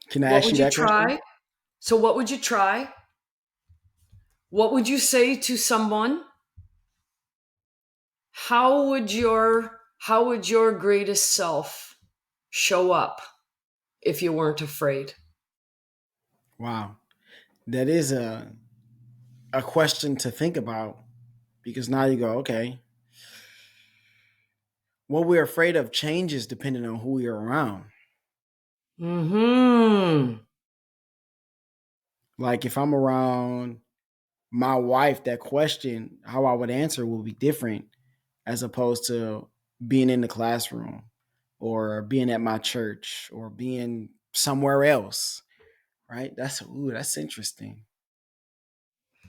Can I What ask you would you that question? try? So, what would you try? What would you say to someone? How would your greatest self show up if you weren't afraid? Wow. That is a question to think about, because now you go, okay, what we're afraid of changes depending on who we're around. Hmm. Like if I'm around my wife, that question, how I would answer will be different as opposed to being in the classroom or being at my church or being somewhere else. Right? That's interesting.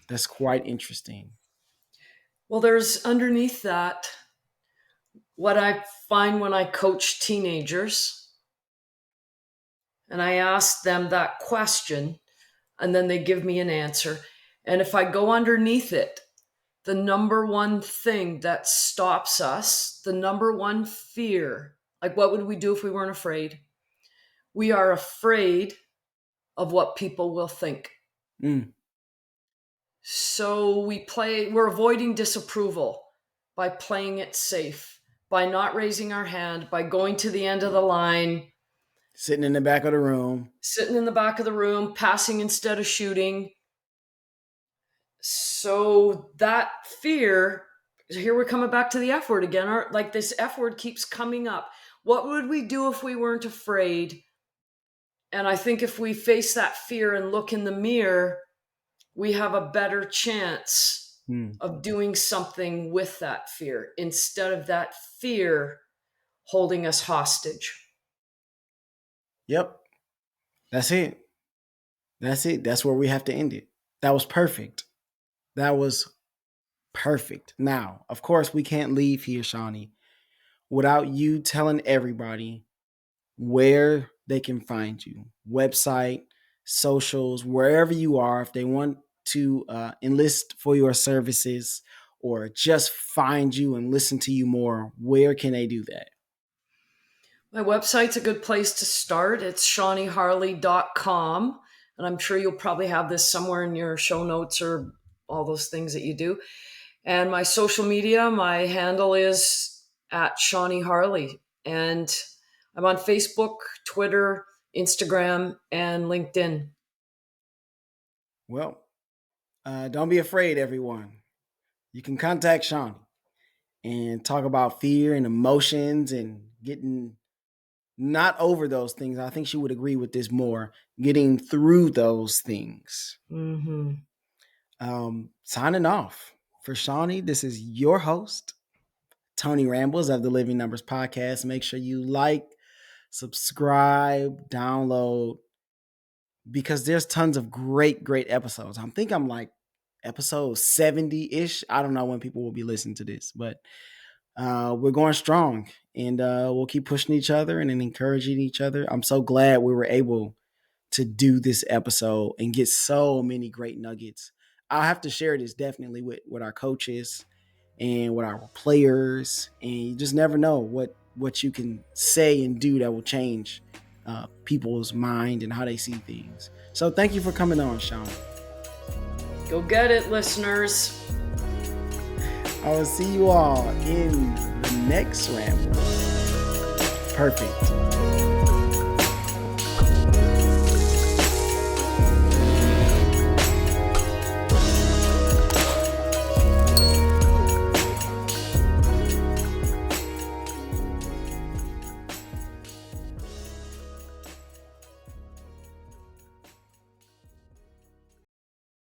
That's quite interesting. Well, there's underneath that what I find when I coach teenagers and I ask them that question and then they give me an answer. And if I go underneath it, the number one thing that stops us, the number one fear, like what would we do if we weren't afraid? We are afraid of what people will think. Mm. So we're avoiding disapproval by playing it safe, by not raising our hand, by going to the end of the line, Sitting in the back of the room. sitting in the back of the room, passing instead of shooting. So that fear, here we're coming back to the F word again. Like this F word keeps coming up. What would we do if we weren't afraid? And I think if we face that fear and look in the mirror, we have a better chance Mm. of doing something with that fear instead of that fear holding us hostage. Yep. That's it. That's it. That's where we have to end it. That was perfect. That was perfect. Now, of course, we can't leave here, Shawnee, without you telling everybody where they can find you. Website, socials, wherever you are. If they want to enlist for your services or just find you and listen to you more, where can they do that? My website's a good place to start. It's shawneeharle.com. And I'm sure you'll probably have this somewhere in your show notes or all those things that you do. And my social media, my handle is at Shawnee Harle. And I'm on Facebook, Twitter, Instagram, and LinkedIn. Well, don't be afraid, everyone. You can contact Shawnee and talk about fear and emotions and getting not over those things. I think she would agree with this more, getting through those things. Mm-hmm. Signing off for Shawnee. This is your host, Tony Rambles of the Living Numbers Podcast. Make sure you like, subscribe, download, because there's tons of great, great episodes. I think I'm like episode 70-ish. I don't know when people will be listening to this, but we're going strong, and we'll keep pushing each other and encouraging each other. I'm so glad we were able to do this episode and get so many great nuggets. I'll have to share this definitely with our coaches and with our players, and you just never know what you can say and do that will change people's mind and how they see things. So thank you for coming on, Sean. Go get it, listeners. I will see you all in the next ramble. Perfect.